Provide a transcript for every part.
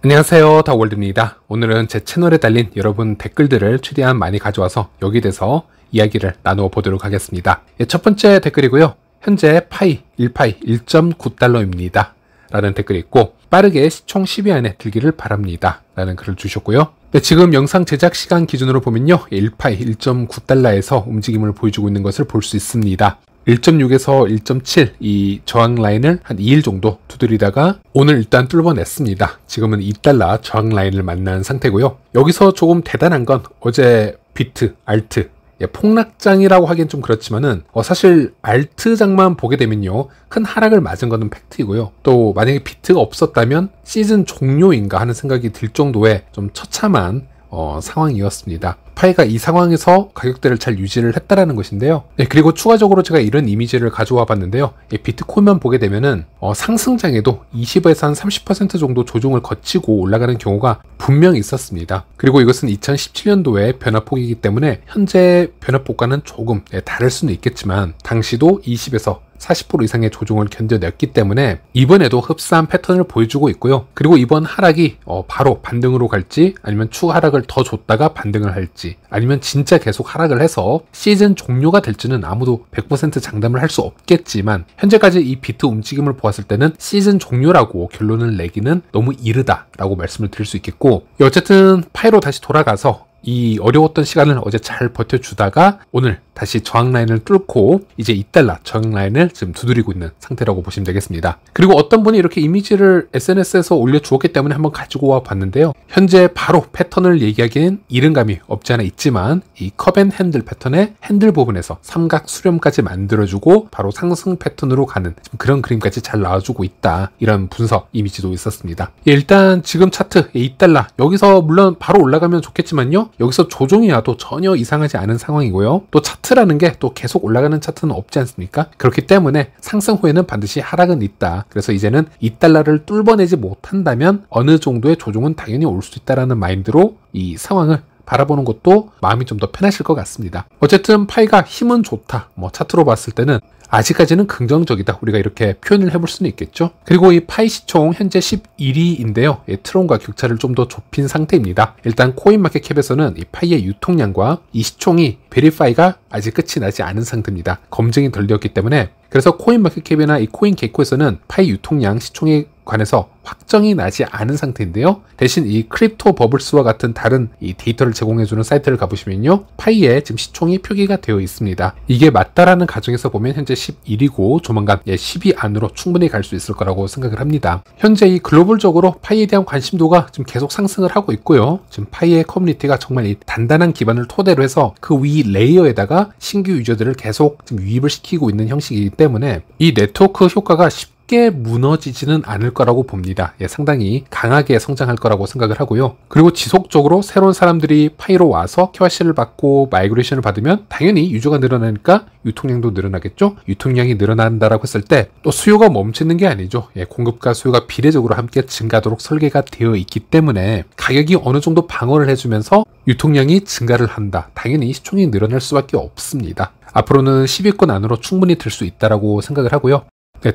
안녕하세요, 다월드입니다. 오늘은 제 채널에 달린 여러분 댓글들을 최대한 많이 가져와서 여기에 대해서 이야기를 나누어 보도록 하겠습니다. 첫 번째 댓글이고요. 현재 파이 1파이 1.9달러입니다 라는 댓글이 있고, 빠르게 시총 10위 안에 들기를 바랍니다 라는 글을 주셨고요. 지금 영상 제작 시간 기준으로 보면요, 1파이 1.9달러에서 움직임을 보여주고 있는 것을 볼 수 있습니다. 1.6에서 1.7 이 저항 라인을 한 2일 정도 두드리다가 오늘 일단 뚫어냈습니다. 지금은 2달러 저항 라인을 만난 상태고요. 여기서 조금 대단한 건 어제 비트, 알트 폭락장이라고 하기엔 좀 그렇지만은 사실 알트장만 보게 되면요, 큰 하락을 맞은 거는 팩트이고요. 또 만약에 비트가 없었다면 시즌 종료인가 하는 생각이 들 정도의 좀 처참한 상황이었습니다. 파이가 이 상황에서 가격대를 잘 유지를 했다라는 것인데요. 그리고 추가적으로 제가 이런 이미지를 가져와 봤는데요. 비트코인만 보게 되면은 상승장에도 20에서 한 30% 정도 조정을 거치고 올라가는 경우가 분명히 있었습니다. 그리고 이것은 2017년도의 변화폭이기 때문에 현재 변화폭과는 조금 다를 수는 있겠지만 당시도 20에서 40% 이상의 조정을 견뎌냈기 때문에 이번에도 흡사한 패턴을 보여주고 있고요. 그리고 이번 하락이 바로 반등으로 갈지, 아니면 추가 하락을 더 줬다가 반등을 할지, 아니면 진짜 계속 하락을 해서 시즌 종료가 될지는 아무도 100% 장담을 할 수 없겠지만, 현재까지 이 비트 움직임을 보았을 때는 시즌 종료라고 결론을 내기는 너무 이르다라고 말씀을 드릴 수 있겠고, 어쨌든 파이로 다시 돌아가서 이 어려웠던 시간을 어제 잘 버텨주다가 오늘 다시 저항 라인을 뚫고 이제 2달러 저항 라인을 지금 두드리고 있는 상태라고 보시면 되겠습니다. 그리고 어떤 분이 이렇게 이미지를 SNS에서 올려주었기 때문에 한번 가지고 와 봤는데요. 현재 바로 패턴을 얘기하기엔 이른감이 없지 않아 있지만, 이 컵앤핸들 패턴의 핸들 부분에서 삼각 수렴까지 만들어주고 바로 상승 패턴으로 가는 그런 그림까지 잘 나와주고 있다, 이런 분석 이미지도 있었습니다. 일단 지금 차트 2달러 여기서 물론 바로 올라가면 좋겠지만요, 여기서 조정이 와도 전혀 이상하지 않은 상황이고요. 또 차트라는 게 또 계속 올라가는 차트는 없지 않습니까? 그렇기 때문에 상승 후에는 반드시 하락은 있다. 그래서 이제는 2달러를 뚫어내지 못한다면 어느 정도의 조정은 당연히 올 수 있다라는 마인드로 이 상황을 바라보는 것도 마음이 좀 더 편하실 것 같습니다. 어쨌든 파이가 힘은 좋다, 차트로 봤을 때는 아직까지는 긍정적이다, 우리가 이렇게 표현을 해볼 수는 있겠죠. 그리고 이 파이 시총 현재 11위인데요 트론과 격차를 좀 더 좁힌 상태입니다. 일단 코인마켓캡에서는 이 파이의 유통량과 이 시총이 베리파이가 아직 끝이 나지 않은 상태입니다. 검증이 덜 되었기 때문에. 그래서 코인마켓캡이나 이 코인게코에서는 파이 유통량 시총에 관해서 확정이 나지 않은 상태인데요. 대신 이 크립토 버블스와 같은 다른 이 데이터를 제공해주는 사이트를 가보시면요, 파이에 지금 시총이 표기가 되어 있습니다. 이게 맞다라는 가정에서 보면 현재 11위고 조만간 10위 안으로 충분히 갈 수 있을 거라고 생각을 합니다. 현재 이 글로벌적으로 파이에 대한 관심도가 지금 계속 상승을 하고 있고요. 지금 파이의 커뮤니티가 정말 이 단단한 기반을 토대로 해서 그 위 레이어에다가 신규 유저들을 계속 지금 유입을 시키고 있는 형식이기 때문에 이 네트워크 효과가 쉽게 무너지지는 않을 거라고 봅니다. 상당히 강하게 성장할 거라고 생각을 하고요. 그리고 지속적으로 새로운 사람들이 파이로 와서 KYC를 받고 마이그레이션을 받으면 당연히 유저가 늘어나니까 유통량도 늘어나겠죠. 유통량이 늘어난다라고 했을 때 또 수요가 멈추는 게 아니죠. 공급과 수요가 비례적으로 함께 증가하도록 설계가 되어 있기 때문에 가격이 어느 정도 방어를 해주면서 유통량이 증가를 한다. 당연히 시총이 늘어날 수밖에 없습니다. 앞으로는 10위권 안으로 충분히 들 수 있다라고 생각을 하고요.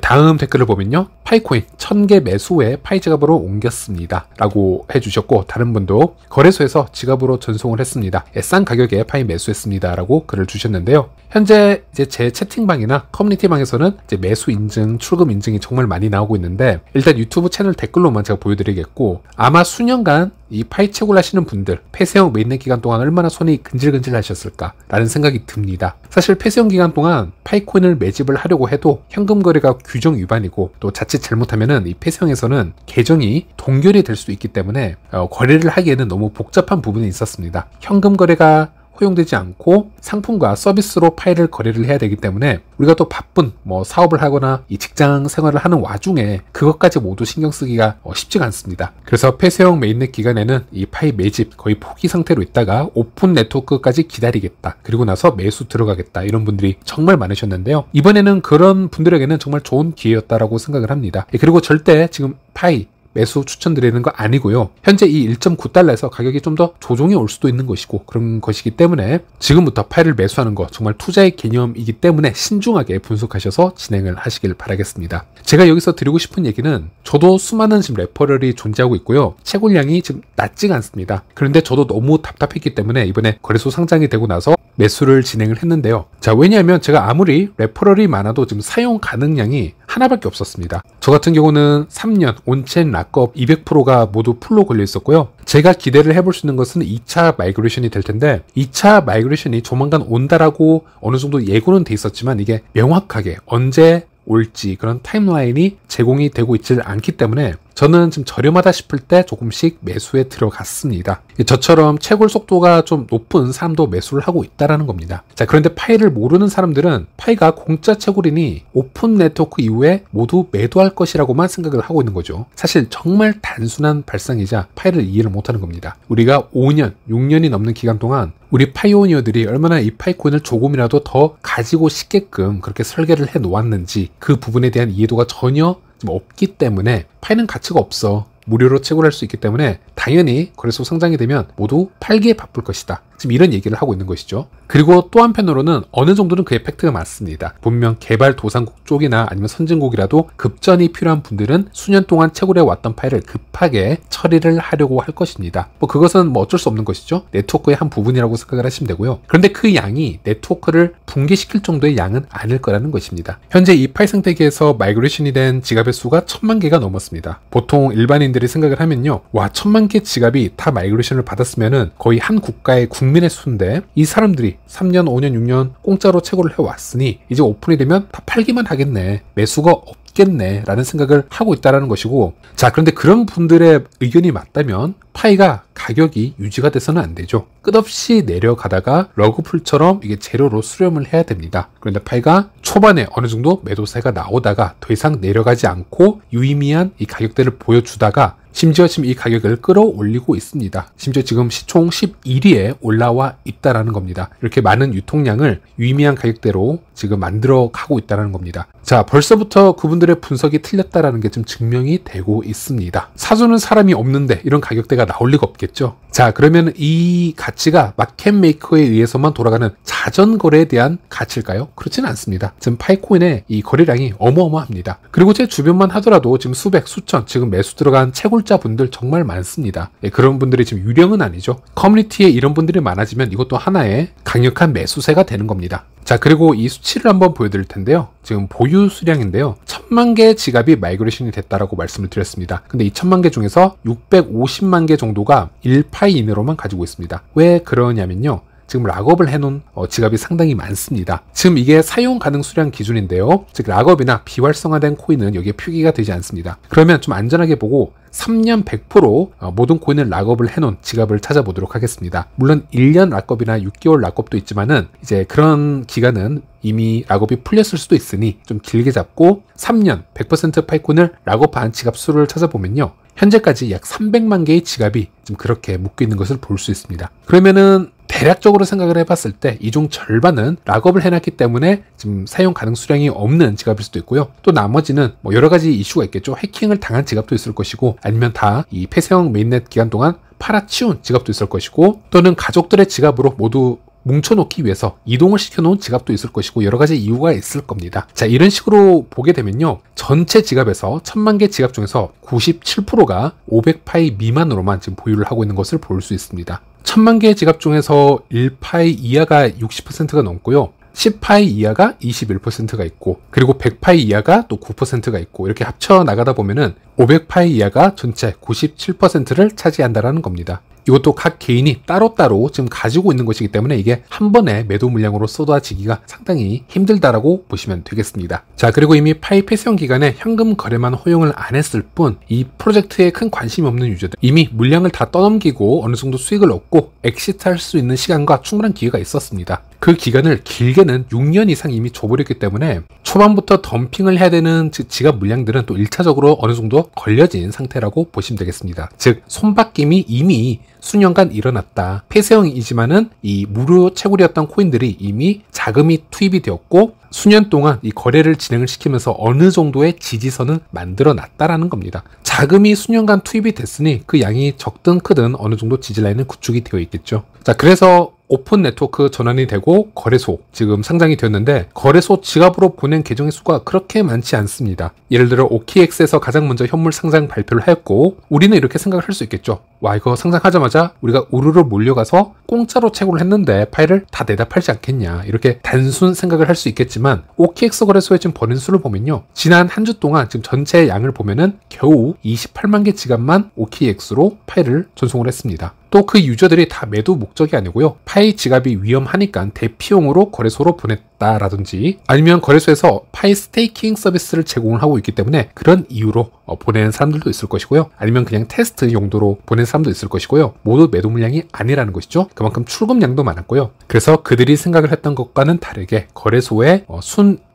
다음 댓글을 보면요, 파이코인 1000개 매수 후에 파이 지갑으로 옮겼습니다 라고 해주셨고, 다른 분도 거래소에서 지갑으로 전송을 했습니다, 싼 가격에 파이 매수했습니다 라고 글을 주셨는데요. 현재 이제 제 채팅방이나 커뮤니티방에서는 이제 매수 인증, 출금 인증이 정말 많이 나오고 있는데, 일단 유튜브 채널 댓글로만 제가 보여드리겠고, 아마 수년간 이 파이 채굴 하시는 분들, 폐쇄형 메인넷 기간 동안 얼마나 손이 근질근질 하셨을까 라는 생각이 듭니다. 사실 폐쇄형 기간 동안 파이코인을 매집을 하려고 해도 현금 거래가 규정 위반이고, 또 자칫 잘못하면은 이 폐쇄형에서는 계정이 동결이 될 수 있기 때문에 거래를 하기에는 너무 복잡한 부분이 있었습니다. 현금 거래가 허용되지 않고 상품과 서비스로 파일을 거래를 해야 되기 때문에 우리가 또 바쁜 사업을 하거나 이 직장 생활을 하는 와중에 그것까지 모두 신경 쓰기가 쉽지가 않습니다. 그래서 폐쇄형 메인넷 기간에는 이 파이 매집 거의 포기 상태로 있다가 오픈 네트워크까지 기다리겠다, 그리고 나서 매수 들어가겠다, 이런 분들이 정말 많으셨는데요. 이번에는 그런 분들에게는 정말 좋은 기회였다라고 생각을 합니다. 그리고 절대 지금 파이 매수 추천드리는 거 아니고요. 현재 이 1.9달러에서 가격이 좀 더 조정이 올 수도 있는 것이고 그런 것이기 때문에 지금부터 파이를 매수하는 거 정말 투자의 개념이기 때문에 신중하게 분석하셔서 진행을 하시길 바라겠습니다. 제가 여기서 드리고 싶은 얘기는 저도 수많은 지금 레퍼럴이 존재하고 있고요. 채굴량이 지금 낮지가 않습니다. 그런데 저도 너무 답답했기 때문에 이번에 거래소 상장이 되고 나서 매수를 진행을 했는데요. 자, 왜냐하면 제가 아무리 레퍼럴이 많아도 지금 사용 가능량이 하나밖에 없었습니다. 저 같은 경우는 3년 온체인 락업 200%가 모두 풀로 걸려 있었고요. 제가 기대를 해볼 수 있는 것은 2차 마이그레이션이 될 텐데 2차 마이그레이션이 조만간 온다라고 어느 정도 예고는 돼 있었지만 이게 명확하게 언제 올지 그런 타임라인이 제공이 되고 있지 않기 때문에 저는 지금 저렴하다 싶을 때 조금씩 매수에 들어갔습니다. 저처럼 채굴 속도가 좀 높은 사람도 매수를 하고 있다는 겁니다. 자, 그런데 파이를 모르는 사람들은 파이가 공짜 채굴이니 오픈 네트워크 이후에 모두 매도할 것이라고만 생각을 하고 있는 거죠. 사실 정말 단순한 발상이자 파이를 이해를 못하는 겁니다. 우리가 5년, 6년이 넘는 기간 동안 우리 파이오니어들이 얼마나 이 파이코인을 조금이라도 더 가지고 싶게끔 그렇게 설계를 해 놓았는지 그 부분에 대한 이해도가 전혀 없기 때문에 파이는 가치가 없어. 무료로 채굴할 수 있기 때문에 당연히 거래소 상장이 되면 모두 팔기에 바쁠 것이다. 지금 이런 얘기를 하고 있는 것이죠. 그리고 또 한편으로는 어느 정도는 그 에펙트가 맞습니다. 분명 개발도상국 쪽이나 아니면 선진국이라도 급전이 필요한 분들은 수년 동안 채굴해 왔던 파일을 급하게 처리를 하려고 할 것입니다. 그것은 어쩔 수 없는 것이죠. 네트워크의 한 부분이라고 생각을 하시면 되고요. 그런데 그 양이 네트워크를 붕괴시킬 정도의 양은 아닐 거라는 것입니다. 현재 이 파이 생태계에서 마이그레이션이 된 지갑의 수가 1000만 개가 넘었습니다. 보통 일반인들이 생각을 하면요, 와, 1000만 개 지갑이 다 마이그레이션을 받았으면은 거의 한 국가의 국민의 수인데 이 사람들이 3년, 5년, 6년 공짜로 채굴을 해왔으니 이제 오픈이 되면 다 팔기만 하겠네. 매수가 없겠네 라는 생각을 하고 있다는 것이고, 자, 그런데 그런 분들의 의견이 맞다면 파이가 가격이 유지가 돼서는 안 되죠. 끝없이 내려가다가 러그풀처럼 이게 재료로 수렴을 해야 됩니다. 그런데 파이가 초반에 어느 정도 매도세가 나오다가 더 이상 내려가지 않고 유의미한 이 가격대를 보여주다가 심지어 지금 이 가격을 끌어올리고 있습니다. 심지어 지금 시총 11위에 올라와 있다라는 겁니다. 이렇게 많은 유통량을 유의미한 가격대로 지금 만들어 가고 있다는 겁니다. 자, 벌써부터 그분들의 분석이 틀렸다라는 게 좀 증명이 되고 있습니다. 사주는 사람이 없는데 이런 가격대가 나올 리가 없겠죠. 자, 그러면 이 가치가 마켓메이커에 의해서만 돌아가는 자전거래에 대한 가치일까요? 그렇지는 않습니다. 지금 파이코인의 이 거래량이 어마어마합니다. 그리고 제 주변만 하더라도 지금 수백, 수천 지금 매수 들어간 채굴자 분들 정말 많습니다. 그런 분들이 지금 유령은 아니죠. 커뮤니티에 이런 분들이 많아지면 이것도 하나의 강력한 매수세가 되는 겁니다. 자, 그리고 이 수치를 한번 보여드릴 텐데요. 지금 보유 수량인데요. 1000만 개 지갑이 마이그레이션이 됐다라고 말씀을 드렸습니다. 근데 이 1000만 개 중에서 650만 개 정도가 1파이 이내로만 가지고 있습니다. 왜 그러냐면요, 지금 락업을 해놓은 지갑이 상당히 많습니다. 지금 이게 사용 가능 수량 기준인데요. 즉 락업이나 비활성화된 코인은 여기에 표기가 되지 않습니다. 그러면 좀 안전하게 보고 3년 100% 모든 코인을 락업을 해놓은 지갑을 찾아보도록 하겠습니다. 물론 1년 락업이나 6개월 락업도 있지만은 이제 그런 기간은 이미 락업이 풀렸을 수도 있으니 좀 길게 잡고 3년 100% 파이콘을 락업한 지갑 수를 찾아보면요, 현재까지 약 300만 개의 지갑이 좀 그렇게 묶여 있는 것을 볼 수 있습니다. 그러면은 대략적으로 생각을 해봤을 때 이 중 절반은 락업을 해놨기 때문에 지금 사용 가능 수량이 없는 지갑일 수도 있고요. 또 나머지는 여러 가지 이슈가 있겠죠. 해킹을 당한 지갑도 있을 것이고, 아니면 다 이 폐쇄형 메인넷 기간 동안 팔아치운 지갑도 있을 것이고, 또는 가족들의 지갑으로 모두 뭉쳐놓기 위해서 이동을 시켜놓은 지갑도 있을 것이고, 여러 가지 이유가 있을 겁니다. 자, 이런 식으로 보게 되면요, 전체 지갑에서 1000만 개 지갑 중에서 97%가 500파이 미만으로만 지금 보유를 하고 있는 것을 볼 수 있습니다. 1000만 개의 지갑 중에서 1파이 이하가 60%가 넘고요, 10파이 이하가 21%가 있고, 그리고 100파이 이하가 또 9%가 있고, 이렇게 합쳐 나가다 보면은 500파이 이하가 전체 97%를 차지한다라는 겁니다. 이것도 각 개인이 따로따로 지금 가지고 있는 것이기 때문에 이게 한 번에 매도 물량으로 쏟아지기가 상당히 힘들다라고 보시면 되겠습니다. 자, 그리고 이미 파이 폐쇄형 기간에 현금 거래만 허용을 안 했을 뿐 이 프로젝트에 큰 관심이 없는 유저들, 이미 물량을 다 떠넘기고 어느 정도 수익을 얻고 엑시트할 수 있는 시간과 충분한 기회가 있었습니다. 그 기간을 길게는 6년 이상 이미 줘버렸기 때문에 초반부터 덤핑을 해야 되는 지갑 물량들은 또 1차적으로 어느 정도 걸려진 상태라고 보시면 되겠습니다. 즉, 손바뀜이 이미 수년간 일어났다. 폐쇄형이지만은 이 무료 채굴이었던 코인들이 이미 자금이 투입이 되었고 수년 동안 이 거래를 진행을 시키면서 어느 정도의 지지선을 만들어 놨다라는 겁니다. 자금이 수년간 투입이 됐으니 그 양이 적든 크든 어느 정도 지지 라인은 구축이 되어 있겠죠. 자, 그래서 오픈 네트워크 전환이 되고 거래소 지금 상장이 되었는데 거래소 지갑으로 보낸 계정의 수가 그렇게 많지 않습니다. 예를 들어 OKX에서 가장 먼저 현물 상장 발표를 했고 우리는 이렇게 생각을 할 수 있겠죠. 와, 이거 상장하자마자 우리가 우르르 몰려가서 공짜로 채굴을 했는데 파일을 다 내다 팔지 않겠냐, 이렇게 단순 생각을 할 수 있겠지만 OKX 거래소에 지금 버는 수를 보면요, 지난 한 주 동안 지금 전체 양을 보면은 겨우 28만 개 지갑만 OKX로 파일을 전송을 했습니다. 또 그 유저들이 다 매도 목적이 아니고요, 파이 지갑이 위험하니까 대피용으로 거래소로 보냈다라든지 아니면 거래소에서 파이 스테이킹 서비스를 제공을 하고 있기 때문에 그런 이유로 보내는 사람들도 있을 것이고요, 아니면 그냥 테스트 용도로 보낸 사람도 있을 것이고요, 모두 매도 물량이 아니라는 것이죠. 그만큼 출금량도 많았고요. 그래서 그들이 생각을 했던 것과는 다르게 거래소에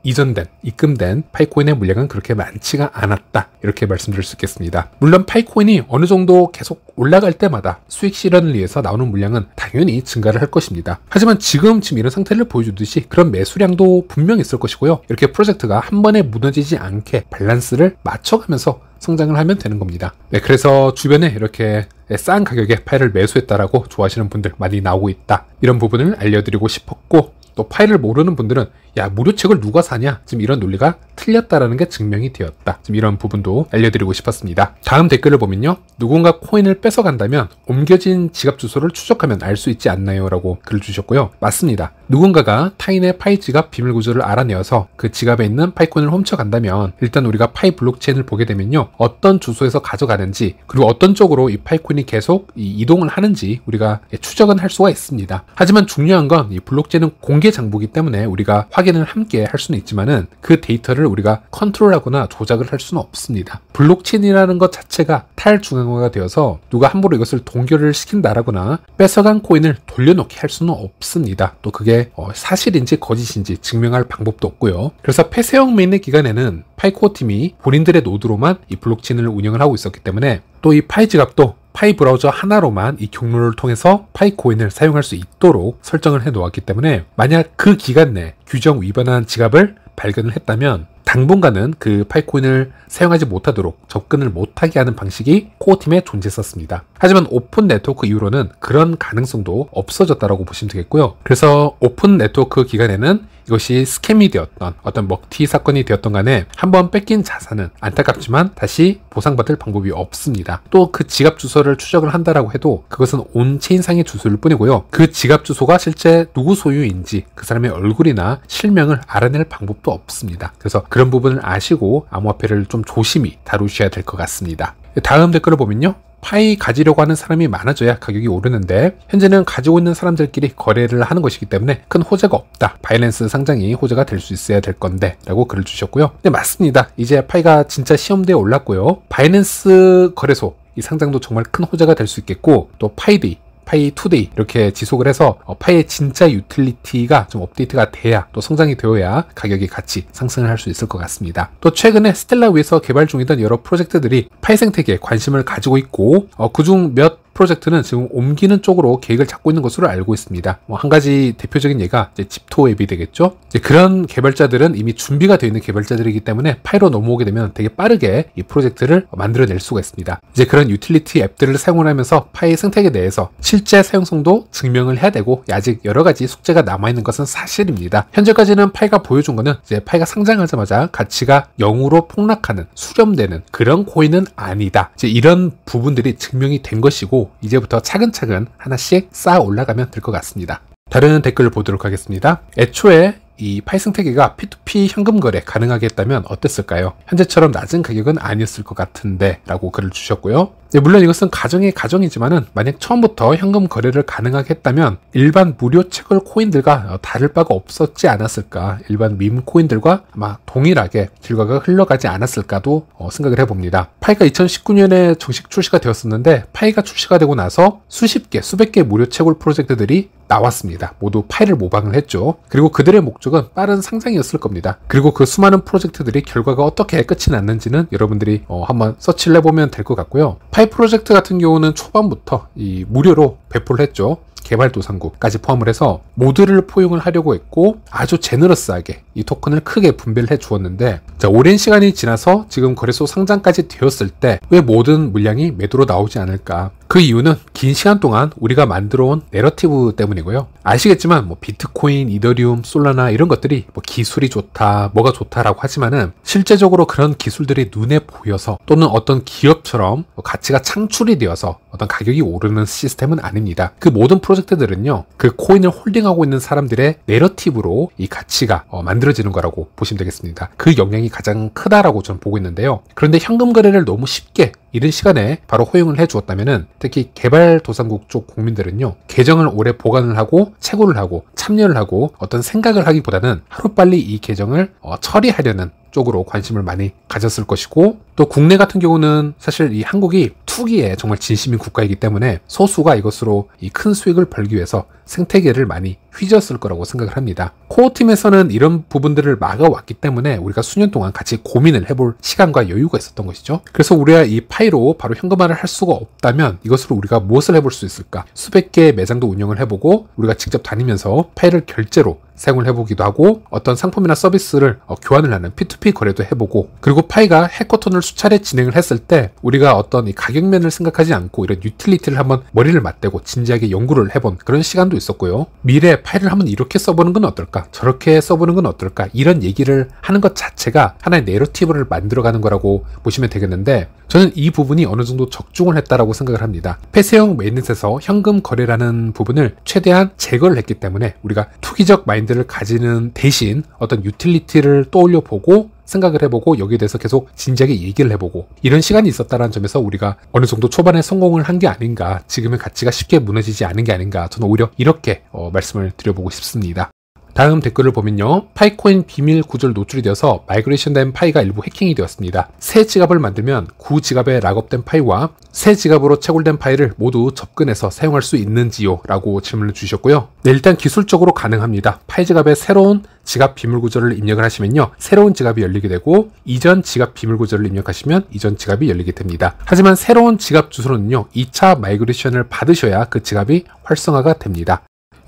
이전된, 입금된 파이코인의 물량은 그렇게 많지가 않았다, 이렇게 말씀드릴 수 있겠습니다. 물론 파이코인이 어느 정도 계속 올라갈 때마다 수익 실현을 위해서 나오는 물량은 당연히 증가를 할 것입니다. 하지만 지금 이런 상태를 보여주듯이 그런 매수량도 분명 있을 것이고요, 이렇게 프로젝트가 한 번에 무너지지 않게 밸런스를 맞춰가면서 성장을 하면 되는 겁니다. 네, 그래서 주변에 이렇게 싼 가격에 파일을 매수했다라고 좋아하시는 분들 많이 나오고 있다, 이런 부분을 알려드리고 싶었고, 또 파일을 모르는 분들은 야, 무료책을 누가 사냐, 지금 이런 논리가 틀렸다라는 게 증명이 되었다, 지금 이런 부분도 알려드리고 싶었습니다. 다음 댓글을 보면요, 누군가 코인을 뺏어간다면 옮겨진 지갑 주소를 추적하면 알 수 있지 않나요? 라고 글을 주셨고요. 맞습니다. 누군가가 타인의 파이 지갑 비밀 구조를 알아내어서 그 지갑에 있는 파이코인을 훔쳐간다면 일단 우리가 파이 블록체인을 보게 되면요, 어떤 주소에서 가져가는지, 그리고 어떤 쪽으로 이 파이코인이 계속 이동을 하는지 우리가 추적은 할 수가 있습니다. 하지만 중요한 건 이 블록체인은 공개 장부이기 때문에 우리가 확인을 함께 할 수는 있지만은 그 데이터를 우리가 컨트롤하거나 조작을 할 수는 없습니다. 블록체인이라는 것 자체가 탈중앙화가 되어서 누가 함부로 이것을 동결을 시킨다라거나 뺏어간 코인을 돌려놓게 할 수는 없습니다. 또 그게 사실인지 거짓인지 증명할 방법도 없고요. 그래서 폐쇄형 메인넷 기간에는 파이코 팀이 본인들의 노드로만 이 블록체인을 운영을 하고 있었기 때문에 또 이 파이 지갑도 파이 브라우저 하나로만 이 경로를 통해서 파이코인을 사용할 수 있도록 설정을 해 놓았기 때문에 만약 그 기간 내 규정 위반한 지갑을 발견을 했다면 당분간은 그 파이코인을 사용하지 못하도록 접근을 못하게 하는 방식이 코어팀에 존재했었습니다. 하지만 오픈 네트워크 이후로는 그런 가능성도 없어졌다고 보시면 되겠고요. 그래서 오픈 네트워크 기간에는 이것이 스캠이 되었던 어떤 먹튀 사건이 되었던 간에 한번 뺏긴 자산은 안타깝지만 다시 보상받을 방법이 없습니다. 또 그 지갑 주소를 추적을 한다라고 해도 그것은 온체인상의 주소일 뿐이고요, 그 지갑 주소가 실제 누구 소유인지 그 사람의 얼굴이나 실명을 알아낼 방법도 없습니다. 그래서 그런 부분을 아시고 암호화폐를 좀 조심히 다루셔야 될 것 같습니다. 다음 댓글을 보면요, 파이 가지려고 하는 사람이 많아져야 가격이 오르는데 현재는 가지고 있는 사람들끼리 거래를 하는 것이기 때문에 큰 호재가 없다, 바이낸스 상장이 호재가 될 수 있어야 될 건데, 라고 글을 주셨고요. 네, 맞습니다. 이제 파이가 진짜 시험대에 올랐고요, 바이낸스 거래소 이 상장도 정말 큰 호재가 될 수 있겠고, 또 파이데이, 파이 투데이 이렇게 지속을 해서 파이의 진짜 유틸리티가 좀 업데이트가 돼야, 또 성장이 되어야 가격이 같이 상승을 할 수 있을 것 같습니다. 또 최근에 스텔라 위에서 개발 중이던 여러 프로젝트들이 파이 생태계에 관심을 가지고 있고 그중 몇 프로젝트는 지금 옮기는 쪽으로 계획을 잡고 있는 것으로 알고 있습니다. 한 가지 대표적인 예가 이제 집토 앱이 되겠죠. 이제 그런 개발자들은 이미 준비가 되어 있는 개발자들이기 때문에 파이로 넘어오게 되면 되게 빠르게 이 프로젝트를 만들어낼 수가 있습니다. 이제 그런 유틸리티 앱들을 사용을 하면서 파이 생태계 내에서 실제 사용성도 증명을 해야 되고, 아직 여러 가지 숙제가 남아있는 것은 사실입니다. 현재까지는 파이가 보여준 거는 이제 파이가 상장하자마자 가치가 0으로 폭락하는, 수렴되는 그런 코인은 아니다, 이제 이런 부분들이 증명이 된 것이고, 이제부터 차근차근 하나씩 쌓아 올라가면 될 것 같습니다. 다른 댓글을 보도록 하겠습니다. 애초에 이 파이 생태계가 P2P 현금 거래 가능하게 했다면 어땠을까요? 현재처럼 낮은 가격은 아니었을 것 같은데, 라고 글을 주셨고요. 네, 물론 이것은 가정의 가정이지만은 만약 처음부터 현금 거래를 가능하게 했다면 일반 무료 채굴 코인들과 다를 바가 없었지 않았을까, 일반 밈 코인들과 아마 동일하게 결과가 흘러가지 않았을까도 생각을 해봅니다. 파이가 2019년에 정식 출시가 되었었는데, 파이가 출시가 되고 나서 수십 개, 수백 개 무료 채굴 프로젝트들이 나왔습니다. 모두 파이를 모방을 했죠. 그리고 그들의 목적은 빠른 상장이었을 겁니다. 그리고 그 수많은 프로젝트들이 결과가 어떻게 끝이 났는지는 여러분들이 한번 서치를 해보면 될 것 같고요. 파이 프로젝트 같은 경우는 초반부터 이 무료로 배포를 했죠. 개발도상국까지 포함을 해서 모두를 포용을 하려고 했고 아주 제너러스하게 이 토큰을 크게 분배를 해 주었는데, 자, 오랜 시간이 지나서 지금 거래소 상장까지 되었을 때 왜 모든 물량이 매도로 나오지 않을까? 그 이유는 긴 시간 동안 우리가 만들어온 내러티브 때문이고요. 아시겠지만 비트코인, 이더리움, 솔라나 이런 것들이 기술이 좋다, 뭐가 좋다라고 하지만은 실제적으로 그런 기술들이 눈에 보여서 또는 어떤 기업처럼 가치가 창출이 되어서 어떤 가격이 오르는 시스템은 아닙니다. 그 모든 프로젝트들은요, 그 코인을 홀딩하고 있는 사람들의 내러티브로 이 가치가 만들어지는 거라고 보시면 되겠습니다. 그 영향이 가장 크다라고 저는 보고 있는데요. 그런데 현금 거래를 너무 쉽게 이른 시간에 바로 허용을 해 주었다면은, 특히 개발도상국 쪽 국민들은요, 계정을 오래 보관을 하고 채굴을 하고 참여를 하고 어떤 생각을 하기보다는 하루빨리 이 계정을 처리하려는 쪽으로 관심을 많이 가졌을 것이고, 또 국내 같은 경우는 사실 이 한국이 투기에 정말 진심인 국가이기 때문에 소수가 이것으로 이 큰 수익을 벌기 위해서 생태계를 많이 휘저었을 거라고 생각을 합니다. 코어팀에서는 이런 부분들을 막아왔기 때문에 우리가 수년 동안 같이 고민을 해볼 시간과 여유가 있었던 것이죠. 그래서 우리가 이 파이로 바로 현금화를 할 수가 없다면 이것으로 우리가 무엇을 해볼 수 있을까? 수백 개의 매장도 운영을 해보고 우리가 직접 다니면서 파이를 결제로 사용을 해보기도 하고, 어떤 상품이나 서비스를 교환을 하는 P2P 거래도 해보고, 그리고 파이가 해커톤을 수차례 진행을 했을 때 우리가 어떤 이 가격면을 생각하지 않고 이런 유틸리티를 한번 머리를 맞대고 진지하게 연구를 해본 그런 시간도 있었고요. 미래에 파이를 한번 이렇게 써보는 건 어떨까? 저렇게 써보는 건 어떨까? 이런 얘기를 하는 것 자체가 하나의 내러티브를 만들어가는 거라고 보시면 되겠는데, 저는 이 부분이 어느 정도 적중을 했다라고 생각을 합니다. 폐쇄형 메인넷에서 현금 거래라는 부분을 최대한 제거를 했기 때문에 우리가 투기적 마인드를 가지는 대신 어떤 유틸리티를 떠올려 보고 생각을 해보고 여기에 대해서 계속 진지하게 얘기를 해보고 이런 시간이 있었다는 점에서 우리가 어느 정도 초반에 성공을 한 게 아닌가, 지금의 가치가 쉽게 무너지지 않은 게 아닌가, 저는 오히려 이렇게 말씀을 드려보고 싶습니다. 다음 댓글을 보면요, 파이코인 비밀 구조를 노출이 되어서 마이그레이션된 파이가 일부 해킹이 되었습니다. 새 지갑을 만들면 구 지갑에 락업된 파이와 새 지갑으로 채굴된 파이를 모두 접근해서 사용할 수 있는지요? 라고 질문을 주셨고요. 네, 일단 기술적으로 가능합니다. 파이 지갑에 새로운 지갑 비밀 구조를 입력을 하시면요, 새로운 지갑이 열리게 되고, 이전 지갑 비밀 구조를 입력하시면 이전 지갑이 열리게 됩니다. 하지만 새로운 지갑 주소는요, 2차 마이그레이션을 받으셔야 그 지갑이 활성화가 됩니다.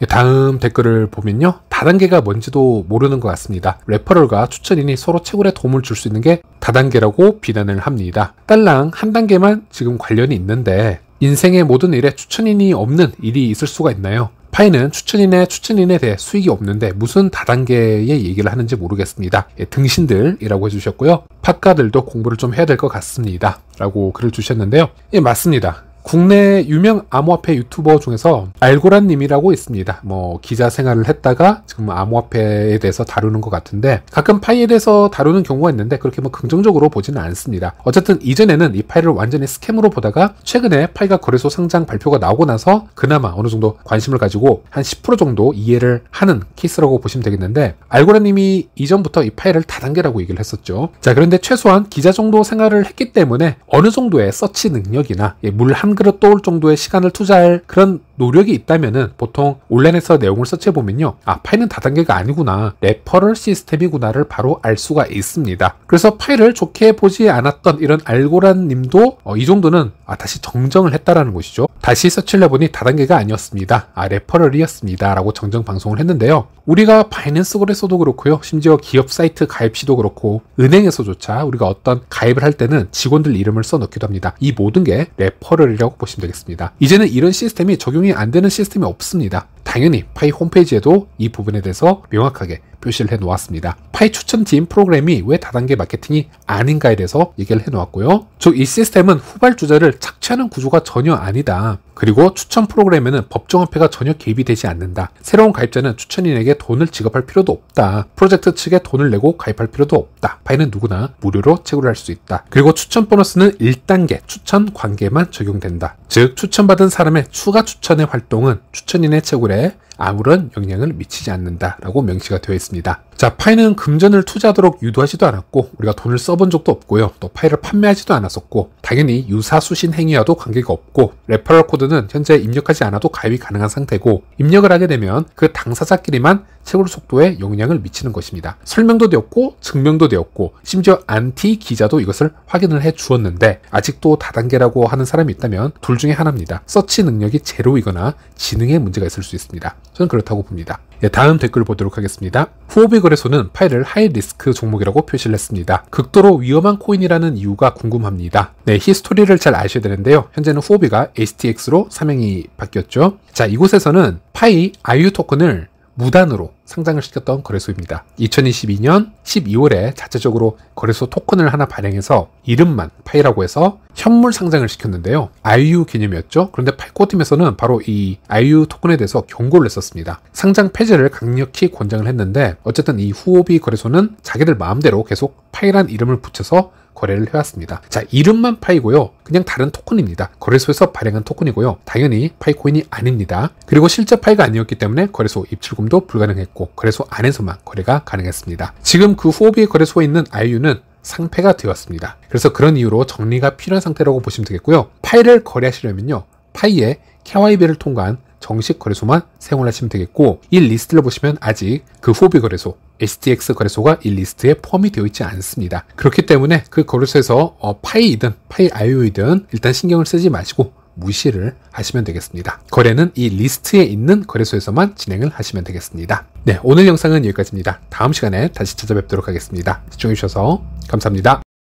다음 댓글을 보면요, 다단계가 뭔지도 모르는 것 같습니다. 레퍼럴과 추천인이 서로 채굴에 도움을 줄 수 있는 게 다단계라고 비난을 합니다. 딸랑 한 단계만 지금 관련이 있는데 인생의 모든 일에 추천인이 없는 일이 있을 수가 있나요? 파이는 추천인에 대해 수익이 없는데 무슨 다단계의 얘기를 하는지 모르겠습니다. 등신들이라고 해주셨고요. 팟가들도 공부를 좀 해야 될 것 같습니다. 라고 글을 주셨는데요. 예, 맞습니다. 국내 유명 암호화폐 유튜버 중에서 알고란님이라고 있습니다. 기자 생활을 했다가 지금 암호화폐에 대해서 다루는 것 같은데, 가끔 파이에 대해서 다루는 경우가 있는데 그렇게 긍정적으로 보지는 않습니다. 어쨌든 이전에는 이 파이를 완전히 스캠으로 보다가 최근에 파이가 거래소 상장 발표가 나오고 나서 그나마 어느 정도 관심을 가지고 한 10% 정도 이해를 하는 케이스라고 보시면 되겠는데, 알고란님이 이전부터 이 파이를 다단계라고 얘기를 했었죠. 자, 그런데 최소한 기자 정도 생활을 했기 때문에 어느 정도의 서치 능력이나 물 한 그릇 떠올 정도의 시간을 투자할 그런 노력이 있다면은 보통 온라인에서 내용을 서치해보면요, 파이는 다단계가 아니구나, 레퍼럴 시스템이구나를 바로 알 수가 있습니다. 그래서 파이를 좋게 보지 않았던 이런 알고란 님도 이 정도는 다시 정정을 했다라는 것이죠. 다시 서치를 해보니 다단계가 아니었습니다. 레퍼럴이었습니다. 라고 정정 방송을 했는데요. 우리가 바이낸스 거래소도 그렇고요, 심지어 기업 사이트 가입 시도 그렇고 은행에서조차 우리가 어떤 가입을 할 때는 직원들 이름을 써놓기도 합니다. 이 모든 게 레퍼럴이라고 보시면 되겠습니다. 이제는 이런 시스템이 적용이 안 되는 시스템이 없습니다. 당연히 파이 홈페이지에도 이 부분에 대해서 명확하게 표시를 해 놓았습니다. 파이 추천팀 프로그램이 왜 다단계 마케팅이 아닌가에 대해서 얘기를 해 놓았고요. 즉, 이 시스템은 후발주자를 착취하는 구조가 전혀 아니다. 그리고 추천 프로그램에는 법정화폐가 전혀 개입이 되지 않는다. 새로운 가입자는 추천인에게 돈을 지급할 필요도 없다. 프로젝트 측에 돈을 내고 가입할 필요도 없다. 파이는 누구나 무료로 채굴할 수 있다. 그리고 추천 보너스는 1단계 추천 관계만 적용된다. 즉, 추천받은 사람의 추가 추천의 활동은 추천인의 채굴에 아무런 영향을 미치지 않는다라고 명시가 되어 있습니다. 자, 파이는 금전을 투자하도록 유도하지도 않았고 우리가 돈을 써본 적도 없고요. 또 파이를 판매하지도 않았었고 당연히 유사수신 행위와도 관계가 없고 레퍼럴 코드는 현재 입력하지 않아도 가입이 가능한 상태고 입력을 하게 되면 그 당사자끼리만 채굴 속도에 영향을 미치는 것입니다. 설명도 되었고 증명도 되었고 심지어 안티 기자도 이것을 확인을 해 주었는데 아직도 다단계라고 하는 사람이 있다면 둘 중에 하나입니다. 서치 능력이 제로이거나 지능에 문제가 있을 수 있습니다. 저는 그렇다고 봅니다. 네, 다음 댓글 보도록 하겠습니다. 후오비 거래소는 파이를 하이 리스크 종목이라고 표시를 했습니다. 극도로 위험한 코인이라는 이유가 궁금합니다. 네, 히스토리를 잘 아셔야 되는데요. 현재는 후오비가 HTX로 사명이 바뀌었죠. 자, 이곳에서는 파이 IU 토큰을 무단으로 상장을 시켰던 거래소입니다. 2022년 12월에 자체적으로 거래소 토큰을 하나 발행해서 이름만 파이라고 해서 현물 상장을 시켰는데요. IU 개념이었죠. 그런데 파이코팀에서는 바로 이 IU 토큰에 대해서 경고를 했었습니다. 상장 폐지를 강력히 권장을 했는데 어쨌든 이 후오비 거래소는 자기들 마음대로 계속 파이란 이름을 붙여서 거래를 해왔습니다. 자, 이름만 파이고요. 그냥 다른 토큰입니다. 거래소에서 발행한 토큰이고요. 당연히 파이코인이 아닙니다. 그리고 실제 파이가 아니었기 때문에 거래소 입출금도 불가능했고 거래소 안에서만 거래가 가능했습니다. 지금 그 후오비 거래소에 있는 IU는 상폐가 되었습니다. 그래서 그런 이유로 정리가 필요한 상태라고 보시면 되겠고요. 파이를 거래하시려면요. 파이의 KYB를 통과한 정식 거래소만 사용을 하시면 되겠고 이 리스트를 보시면 아직 그 후오비 거래소 HTX 거래소가 이 리스트에 포함이 되어 있지 않습니다. 그렇기 때문에 그 거래소에서 파이이든 파이 IO이든 일단 신경을 쓰지 마시고 무시를 하시면 되겠습니다. 거래는 이 리스트에 있는 거래소에서만 진행을 하시면 되겠습니다. 네, 오늘 영상은 여기까지입니다. 다음 시간에 다시 찾아뵙도록 하겠습니다. 시청해주셔서 감사합니다.